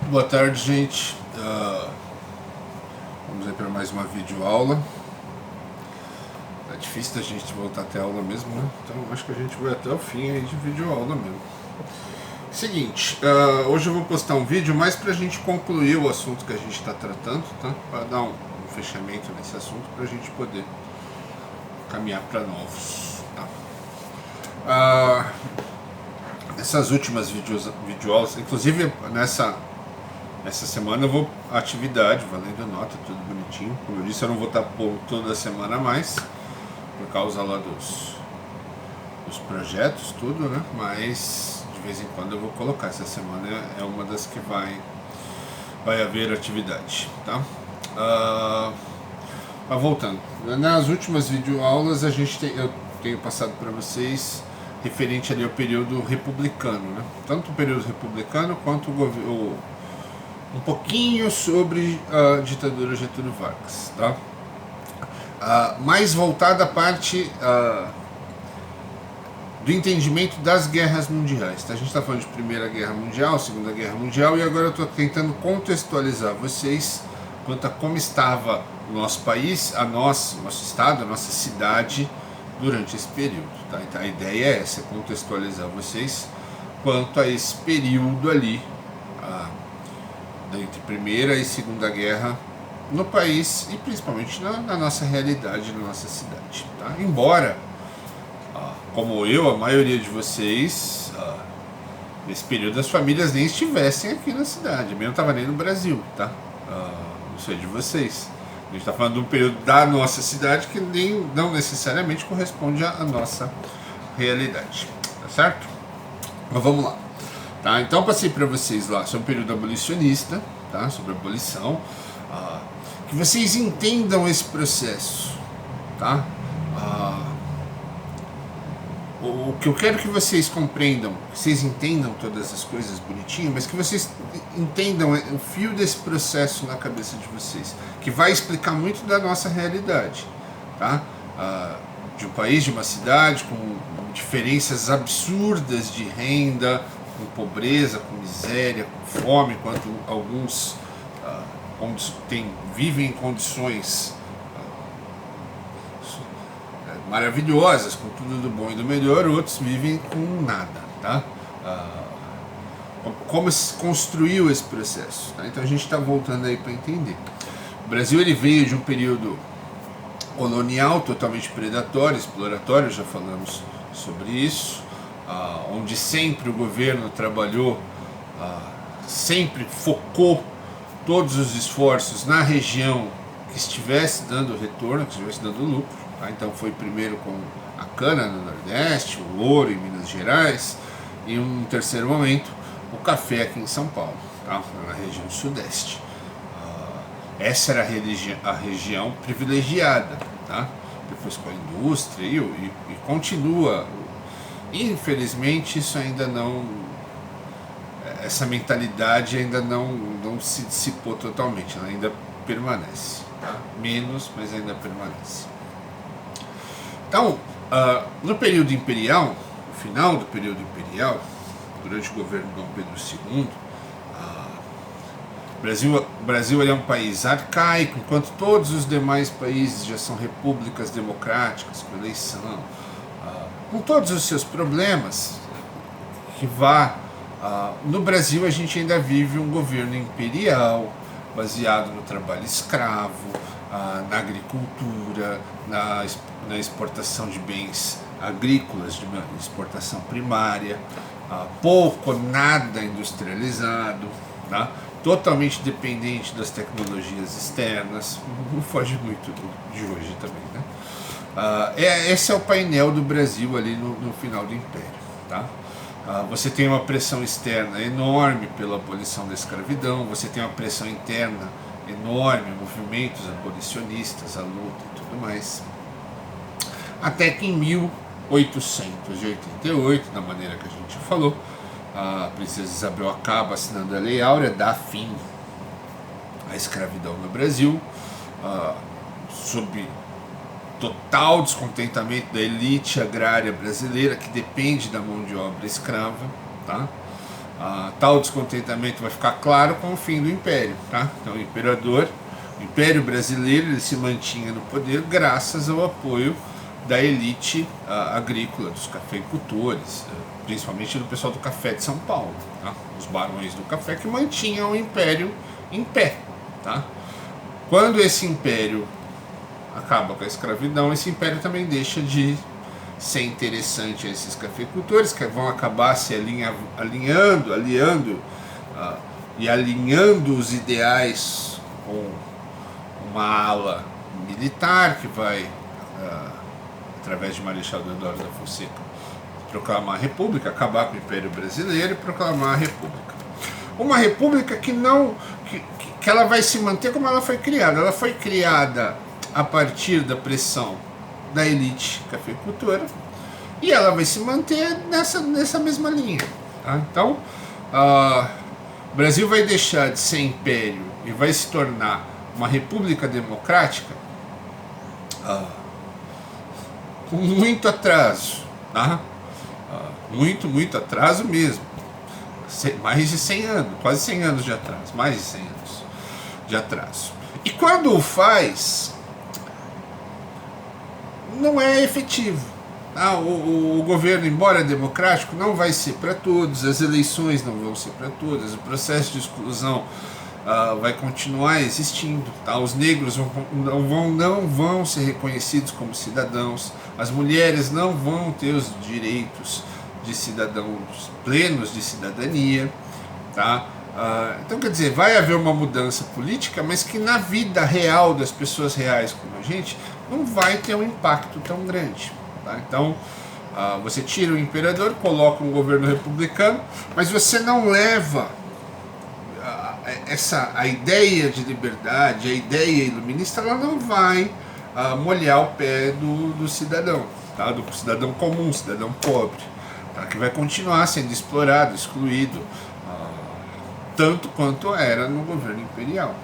Boa tarde, gente. Vamos aí para mais uma videoaula. É difícil da gente voltar até a aula mesmo, né? Então acho que a gente vai até o fim aí de videoaula mesmo. Seguinte, hoje eu vou postar um vídeo mais para a gente concluir o assunto que a gente está tratando, tá? Para dar um fechamento nesse assunto, para a gente poder caminhar para novos. Tá? Essas últimas videoaulas, inclusive nessa semana eu vou atividade, valendo nota, tudo bonitinho. Como eu disse, eu não vou estar pondo toda semana mais, por causa lá dos projetos, tudo, né? Mas de vez em quando eu vou colocar. Essa semana é uma das que vai haver atividade, tá? Mas voltando, nas últimas videoaulas eu tenho passado para vocês referente ali ao período republicano, né? Tanto o período republicano quanto um pouquinho sobre a ditadura Getúlio Vargas, tá? Mais voltada à parte do entendimento das guerras mundiais, tá? A gente está falando de Primeira Guerra Mundial, Segunda Guerra Mundial, e agora eu estou tentando contextualizar vocês quanto a como estava o nosso país, nosso estado, a nossa cidade durante esse período, tá? Então a ideia é essa, contextualizar vocês quanto a esse período ali, entre Primeira e Segunda Guerra no país e principalmente na nossa realidade, na nossa cidade, tá? Embora, como a maioria de vocês, nesse período as famílias nem estivessem aqui na cidade, eu não estava nem no Brasil, tá? Não sei de vocês. A gente está falando de um período da nossa cidade que não necessariamente corresponde à nossa realidade, tá certo? Mas vamos lá. Tá? Então passei para vocês lá sobre o período abolicionista, tá? Sobre a abolição, que vocês entendam esse processo, tá? O que eu quero que vocês compreendam, que vocês entendam todas as coisas bonitinho, mas que vocês entendam o fio desse processo na cabeça de vocês, que vai explicar muito da nossa realidade, tá? De um país, de uma cidade com diferenças absurdas de renda, com pobreza, com miséria, com fome, enquanto alguns vivem em condições maravilhosas, com tudo do bom e do melhor, outros vivem com nada, tá? Como se construiu esse processo, tá? Então a gente está voltando aí para entender. O Brasil ele veio de um período colonial totalmente predatório, exploratório, já falamos sobre isso, onde sempre o governo trabalhou, sempre focou todos os esforços na região que estivesse dando retorno, que estivesse dando lucro. Tá? Então foi primeiro com a cana no Nordeste, o ouro em Minas Gerais, e um terceiro momento o café aqui em São Paulo, tá? Na região Sudeste. Essa era a região privilegiada, tá? Depois com a indústria e continua. Infelizmente isso ainda não, essa mentalidade ainda não se dissipou totalmente, ela ainda permanece, tá? Menos, mas ainda permanece. Então, no período imperial, no final do período imperial, durante o governo de Dom Pedro II, o Brasil é um país arcaico, enquanto todos os demais países já são repúblicas democráticas, com eleição, com todos os seus problemas no Brasil a gente ainda vive um governo imperial, baseado no trabalho escravo, na agricultura, na exportação de bens agrícolas, de uma exportação primária, pouco ou nada industrializado, tá? Totalmente dependente das tecnologias externas, não foge muito de hoje também, né? Esse é o painel do Brasil ali no final do Império, tá? Você tem uma pressão externa enorme pela abolição da escravidão, você tem uma pressão interna enorme, movimentos abolicionistas, a luta e tudo mais. Até que em 1888, da maneira que a gente falou, a princesa Isabel acaba assinando a Lei Áurea, dá fim à escravidão no Brasil, sob total descontentamento da elite agrária brasileira, que depende da mão de obra escrava, tá? Tal descontentamento vai ficar claro com o fim do Império. Tá? Então o Império Brasileiro, ele se mantinha no poder graças ao apoio da elite agrícola, dos cafeicultores, principalmente do pessoal do café de São Paulo, tá? Os barões do café que mantinham o Império em pé. Tá? Quando esse Império acaba com a escravidão, esse Império também deixa de ser interessante a esses cafeicultores, que vão acabar se aliando e alinhando os ideais com uma ala militar que vai, através de Marechal Deodoro da Fonseca, proclamar a República, acabar com o Império Brasileiro e proclamar a República. Uma República que ela vai se manter como ela foi criada. Ela foi criada a partir da pressão da elite cafeicultora e ela vai se manter nessa mesma linha. Tá? Então, o Brasil vai deixar de ser império e vai se tornar uma república democrática com muito atraso, tá? Muito atraso mesmo. Mais de 100 anos, quase 100 anos de atraso, mais de 100 anos de atraso. E quando o faz, não é efetivo. O governo, embora democrático, não vai ser para todos, as eleições não vão ser para todas, o processo de exclusão vai continuar existindo. Tá? Os negros não vão ser reconhecidos como cidadãos, as mulheres não vão ter os direitos de cidadãos plenos de cidadania. Tá? Então, quer dizer, vai haver uma mudança política, mas que na vida real das pessoas reais como a gente, não vai ter um impacto tão grande. Tá? Então, você tira o imperador, coloca um governo republicano, mas você não leva a ideia de liberdade, a ideia iluminista, ela não vai molhar o pé do cidadão, tá? Do cidadão comum, cidadão pobre, tá? Que vai continuar sendo explorado, excluído, tanto quanto era no governo imperial.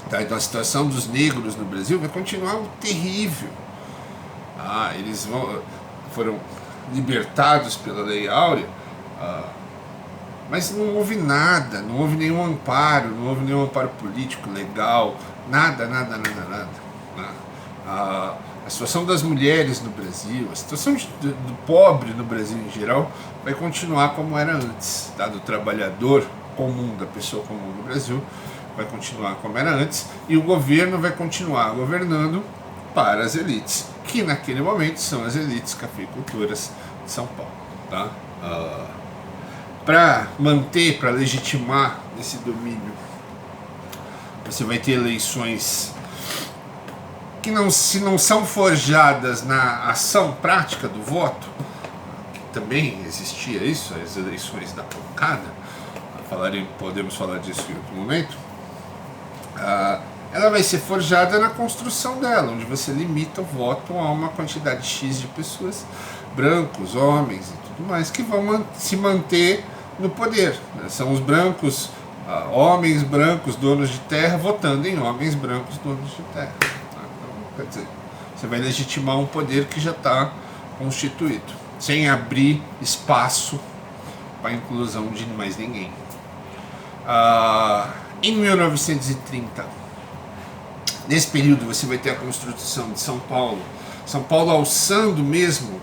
Tá? Então a situação dos negros no Brasil vai continuar terrível. Eles foram libertados pela Lei Áurea, mas não houve nada, não houve nenhum amparo, político, legal, nada. A situação das mulheres no Brasil, a situação do pobre no Brasil em geral, vai continuar como era antes, tá? Do trabalhador comum, da pessoa comum no Brasil, vai continuar como era antes, e o governo vai continuar governando para as elites, que naquele momento são as elites cafeicultoras de São Paulo. Tá? Para manter, para legitimar esse domínio, você vai ter eleições que se não são forjadas na ação prática do voto, que também existia isso, as eleições da pancada, podemos falar disso em outro momento, ela vai ser forjada na construção dela, onde você limita o voto a uma quantidade X de pessoas, brancos, homens e tudo mais, que vão se manter no poder. Né? São os brancos, homens brancos donos de terra, votando em homens brancos donos de terra. Tá? Então, quer dizer, você vai legitimar um poder que já está constituído, sem abrir espaço para a inclusão de mais ninguém. Em 1930, nesse período, você vai ter a construção de São Paulo alçando mesmo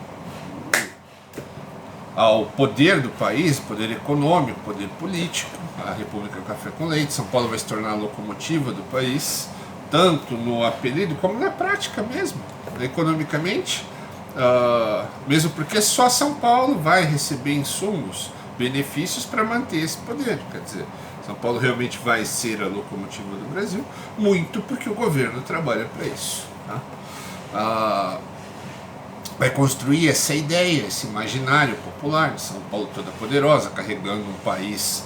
ao poder do país, poder econômico, poder político, a República Café com Leite. São Paulo vai se tornar a locomotiva do país, tanto no apelido como na prática mesmo, economicamente, mesmo porque só São Paulo vai receber insumos, benefícios para manter esse poder. Quer dizer, São Paulo realmente vai ser a locomotiva do Brasil, muito porque o governo trabalha para isso. Tá? Vai construir essa ideia, esse imaginário popular de São Paulo toda poderosa, carregando um país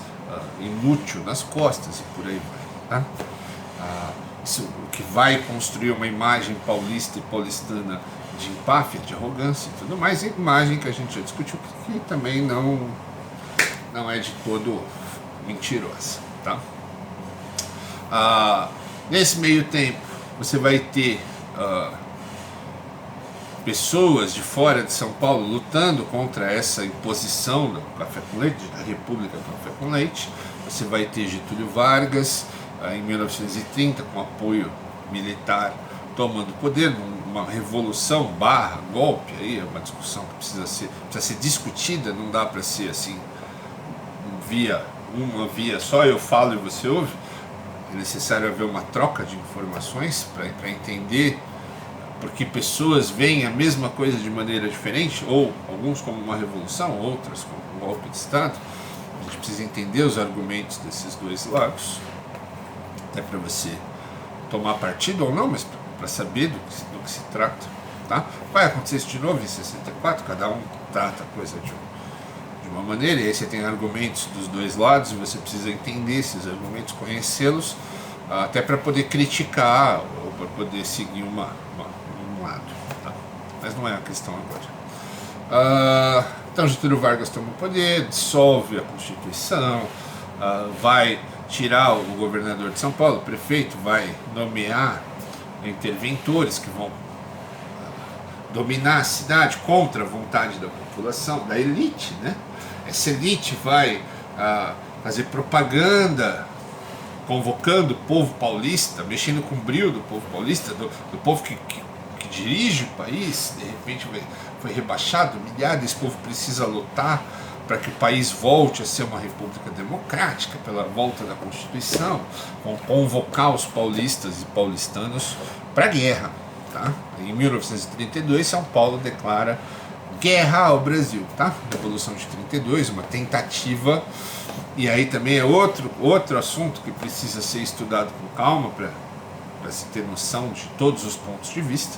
inútil nas costas e por aí vai. Tá? Isso que vai construir uma imagem paulista e paulistana de empáfia, de arrogância e tudo mais, imagem que a gente já discutiu, que também não é de todo mentirosa. Tá? Nesse meio tempo, você vai ter pessoas de fora de São Paulo lutando contra essa imposição do café com leite, da República do Café com Leite. Você vai ter Getúlio Vargas em 1930 com apoio militar tomando poder, uma revolução barra golpe, aí é uma discussão que precisa ser discutida, não dá para ser assim uma via só, eu falo e você ouve. É necessário haver uma troca de informações para entender porque pessoas veem a mesma coisa de maneira diferente, ou alguns como uma revolução, outras como um golpe de Estado. A gente precisa entender os argumentos desses dois lados, até para você tomar partido ou não, mas para saber do que se trata. Tá? Vai acontecer isso de novo em 64, cada um trata a coisa de uma maneira, e aí você tem argumentos dos dois lados, e você precisa entender esses argumentos, conhecê-los, até para poder criticar ou para poder seguir um lado. Tá? Mas não é a questão agora. Então Getúlio Vargas toma o poder, dissolve a Constituição, vai tirar o governador de São Paulo, o prefeito, vai nomear interventores que vão dominar a cidade contra a vontade da população, da elite, né? Essa elite vai fazer propaganda, convocando o povo paulista, mexendo com o brio do povo paulista, do povo que dirige o país. De repente foi rebaixado, humilhado. Esse povo precisa lutar para que o país volte a ser uma república democrática, pela volta da Constituição, vão convocar os paulistas e paulistanos para a guerra. Tá? Em 1932, São Paulo declara guerra ao Brasil. Tá? Revolução de 32, uma tentativa, e aí também é outro assunto que precisa ser estudado com calma para se ter noção de todos os pontos de vista.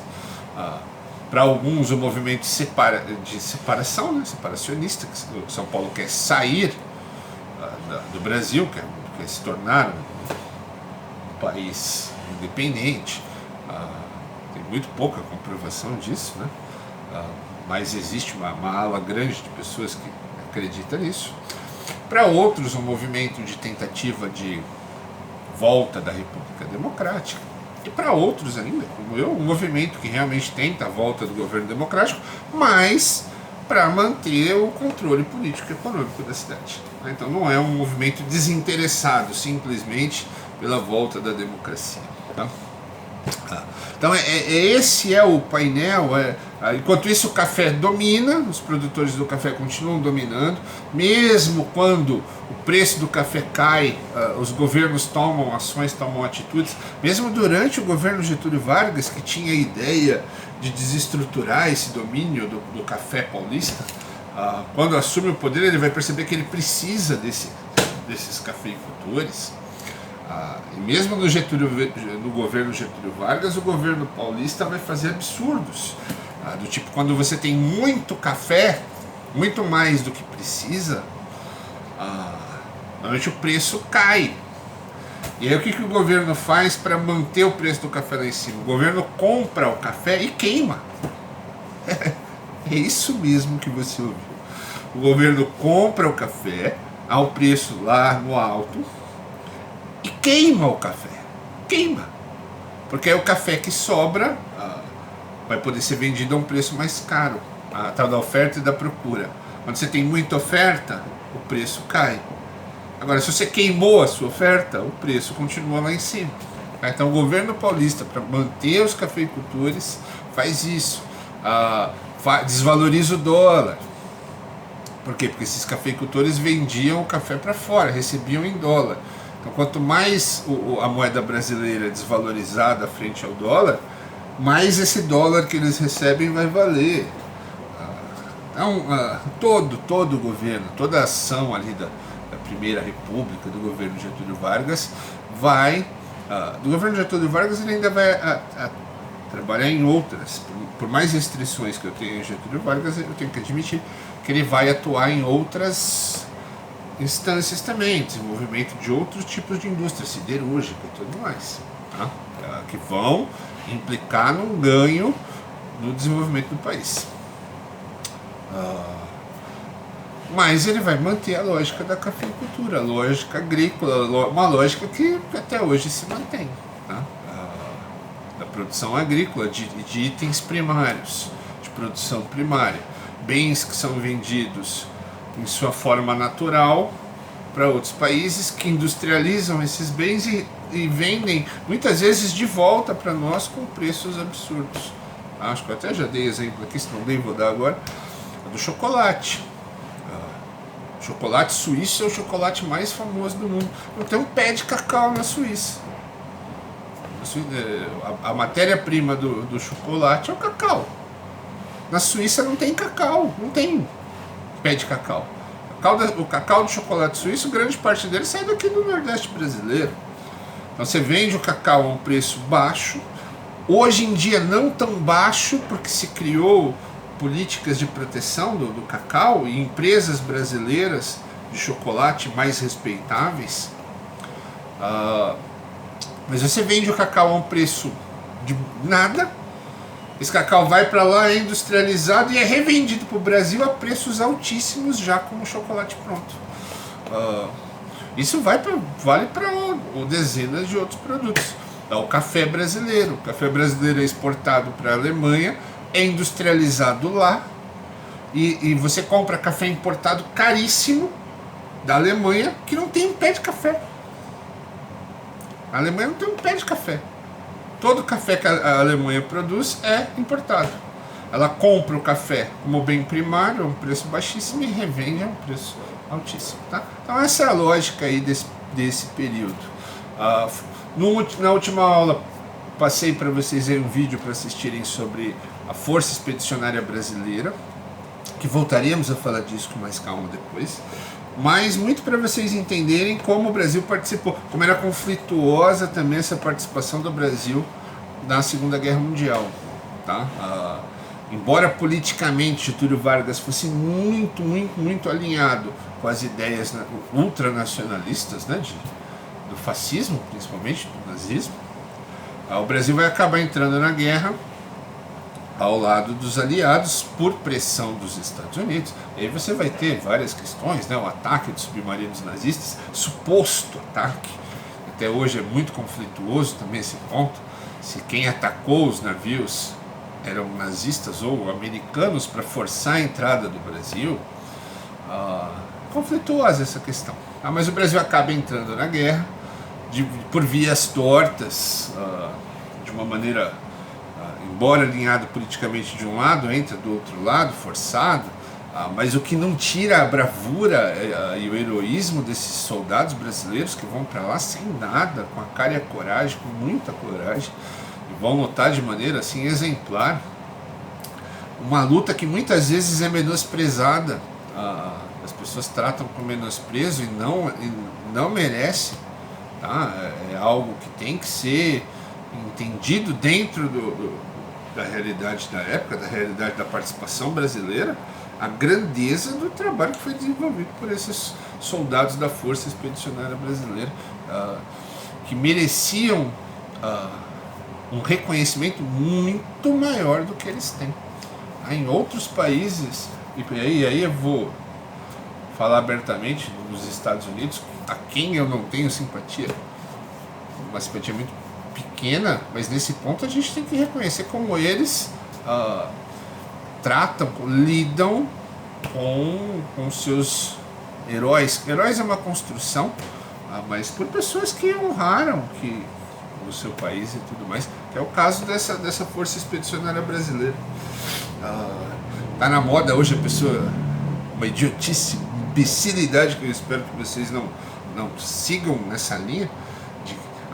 Para alguns o movimento de separação, né, separacionista, que São Paulo quer sair do Brasil, quer se tornar um país independente. Tem muito pouca comprovação disso, né? Mas existe uma ala grande de pessoas que acreditam nisso. Para outros, um movimento de tentativa de volta da República Democrática. E para outros ainda, como eu, um movimento que realmente tenta a volta do governo democrático, mas para manter o controle político e econômico da cidade. Então não é um movimento desinteressado simplesmente pela volta da democracia. Tá? Então esse é o painel. Enquanto isso, o café domina, os produtores do café continuam dominando, mesmo quando o preço do café cai, os governos tomam ações, tomam atitudes. Mesmo durante o governo Getúlio Vargas, que tinha a ideia de desestruturar esse domínio do café paulista, quando assume o poder, ele vai perceber que ele precisa desses cafeicultores. E mesmo no governo Getúlio Vargas, o governo paulista vai fazer absurdos. Do tipo, quando você tem muito café, muito mais do que precisa, normalmente o preço cai. E aí o que o governo faz para manter o preço do café lá em cima? O governo compra o café e queima. É isso mesmo que você ouviu. O governo compra o café ao preço lá no alto e queima o café. Queima. Porque aí o café que sobra vai poder ser vendido a um preço mais caro. A tal da oferta e da procura. Quando você tem muita oferta, o preço cai. Agora, se você queimou a sua oferta, o preço continua lá em cima. Então o governo paulista, para manter os cafeicultores, faz isso. Desvaloriza o dólar. Por quê? Porque esses cafeicultores vendiam o café para fora, recebiam em dólar. Então, quanto mais a moeda brasileira é desvalorizada frente ao dólar, mais esse dólar que eles recebem vai valer. Então, todo o governo, toda a ação ali da Primeira República, do governo Getúlio Vargas, do governo Getúlio Vargas ele ainda vai trabalhar em outras. Por mais restrições que eu tenho em Getúlio Vargas, eu tenho que admitir que ele vai atuar em outras instâncias também, desenvolvimento de outros tipos de indústria siderúrgica e tudo mais, tá? Que vão implicar num ganho no desenvolvimento do país. Mas ele vai manter a lógica da cafeicultura, a lógica agrícola, uma lógica que até hoje se mantém, tá? Da produção agrícola, de itens primários. de produção primária. Bens que são vendidos em sua forma natural para outros países que industrializam esses bens e vendem muitas vezes de volta para nós com preços absurdos. Acho que eu até já dei exemplo aqui, se não dei, vou dar agora, do chocolate. O chocolate suíço é o chocolate mais famoso do mundo. Não tem um pé de cacau na Suíça. A matéria-prima do chocolate é o cacau. Na Suíça não tem cacau, não tem pé de cacau. O cacau do chocolate suíço, grande parte dele sai daqui do Nordeste brasileiro. Então você vende o cacau a um preço baixo, hoje em dia não tão baixo, porque se criou políticas de proteção do cacau e empresas brasileiras de chocolate mais respeitáveis. Mas você vende o cacau a um preço de nada, esse cacau vai para lá, é industrializado e é revendido para o Brasil a preços altíssimos, já como chocolate pronto. Isso vale para dezenas de outros produtos. O café brasileiro. O café brasileiro é exportado para a Alemanha, é industrializado lá, e você compra café importado caríssimo da Alemanha, que não tem um pé de café. A Alemanha não tem um pé de café. Todo o café que a Alemanha produz é importado. Ela compra o café como bem primário a um preço baixíssimo e revende a um preço altíssimo. Tá? Então essa é a lógica aí desse período. Na última aula passei para vocês aí um vídeo para assistirem sobre a Força Expedicionária Brasileira, que voltaríamos a falar disso com mais calma depois. Mas muito para vocês entenderem como o Brasil participou, como era conflituosa também essa participação do Brasil na Segunda Guerra Mundial. Tá? Embora politicamente Getúlio Vargas fosse muito alinhado com as ideias ultranacionalistas, né, do fascismo, principalmente do nazismo, o Brasil vai acabar entrando na guerra ao lado dos aliados por pressão dos Estados Unidos. E aí você vai ter várias questões, né? O ataque dos submarinos nazistas, suposto ataque, até hoje é muito conflituoso também esse ponto, se quem atacou os navios eram nazistas ou americanos para forçar a entrada do Brasil. Conflituosa essa questão. Mas o Brasil acaba entrando na guerra por vias tortas, de uma maneira, embora alinhado politicamente de um lado, entra do outro lado, forçado, mas o que não tira a bravura e o heroísmo desses soldados brasileiros que vão para lá sem nada, com a cara e a coragem, com muita coragem, e vão lutar de maneira assim exemplar, uma luta que muitas vezes é menosprezada, as pessoas tratam com menosprezo e não merece, tá? É algo que tem que ser entendido dentro da realidade da época, da realidade da participação brasileira, a grandeza do trabalho que foi desenvolvido por esses soldados da Força Expedicionária Brasileira, que mereciam um reconhecimento muito maior do que eles têm. Em outros países, e aí eu vou falar abertamente nos Estados Unidos, a quem eu não tenho simpatia, uma simpatia muito pequena, mas nesse ponto a gente tem que reconhecer como eles tratam, lidam com seus heróis. Heróis é uma construção, mas por pessoas que honraram o seu país e tudo mais, que é o caso dessa Força Expedicionária Brasileira. Tá na moda hoje a pessoa, uma idiotice, imbecilidade, que eu espero que vocês não sigam nessa linha,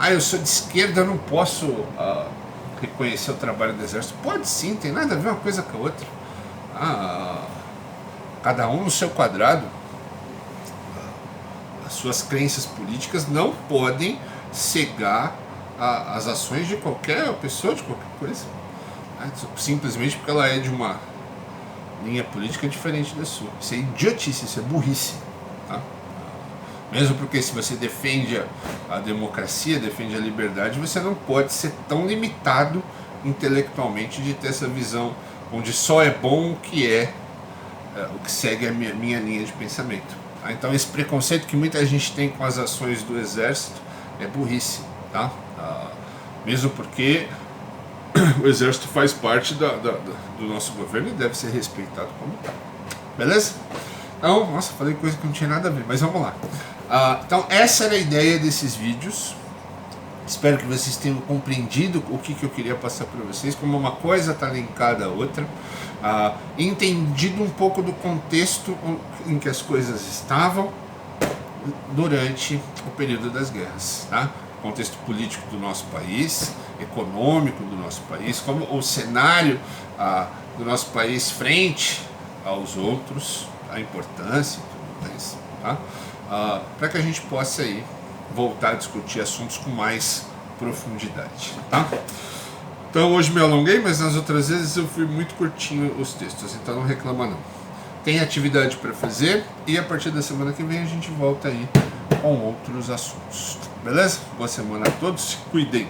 eu sou de esquerda, eu não posso reconhecer o trabalho do Exército. Pode sim, tem nada a ver uma coisa com a outra. Cada um no seu quadrado. As suas crenças políticas não podem cegar as ações de qualquer pessoa, de qualquer coisa, simplesmente porque ela é de uma linha política diferente da sua. Isso é idiotice, isso é burrice, tá? Mesmo porque se você defende a democracia, defende a liberdade, você não pode ser tão limitado intelectualmente de ter essa visão onde só é bom o que segue a minha linha de pensamento. Então esse preconceito que muita gente tem com as ações do Exército é burrice, tá? Mesmo porque o exército faz parte do nosso governo e deve ser respeitado como tal. Beleza? Então, nossa, falei coisa que não tinha nada a ver, mas vamos lá. Então, essa era a ideia desses vídeos. Espero que vocês tenham compreendido o que eu queria passar para vocês, como uma coisa está linkada à outra, entendido um pouco do contexto em que as coisas estavam durante o período das guerras, tá? Contexto político do nosso país, econômico do nosso país, como o cenário do nosso país frente aos outros, a importância e tudo mais, tá? Para que a gente possa aí voltar a discutir assuntos com mais profundidade, tá? Então hoje me alonguei, mas nas outras vezes eu fui muito curtinho os textos, então não reclama não. Tem atividade para fazer e a partir da semana que vem a gente volta aí com outros assuntos, beleza? Boa semana a todos, se cuidem!